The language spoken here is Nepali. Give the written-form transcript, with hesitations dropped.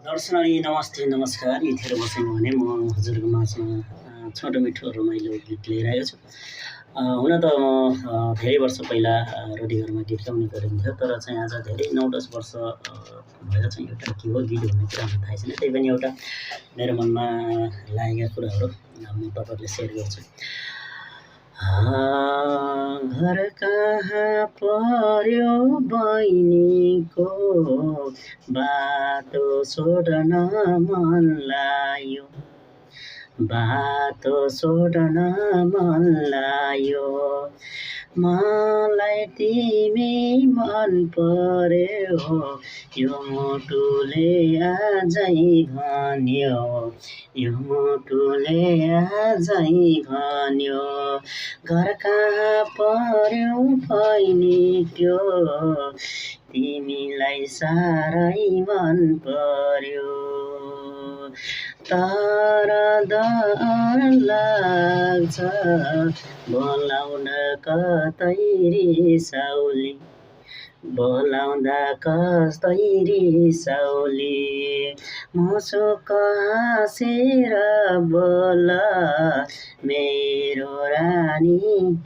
दर्शनाली नमस्ते नमस्कार यतिखेर बसेको भने म हजुरको माझमा छोटो मिठो रमाइलो गीत लिएर आएको छु। हुन त म धेरै वर्ष पहिला रेडियोमा गीत गाउने गरिन्थ्यो, तर चाहिँ आज धेरै 9-10 वर्ष भयो चाहिँ एउटा के हो गीत भन्ने कुरा मलाई थाहा छैन। त्यही पनि एउटा मेरो मनमा लागेका कुराहरू म तपाईँहरूले सेयर गर्छु। घर कहाँ पर्यो बहिनीको बाटो छोड्न मन लाग्यो, बाटो छोड्न मन लाग्यो। मलाई तिमी मन पर्यो, यो मुटुले आजै भन्यो, यो मुटुले आजै भन्यो। घर कहाँ पर्यो बहिनी त्यो, तिमीलाई साह्रै मन पर्यो। तर डर लाग्छ बोलाउन कतै रिसाउली, बोलाउँदा कतै रिसाउली। मुसुक हाँसेर बोल मेरो रानी,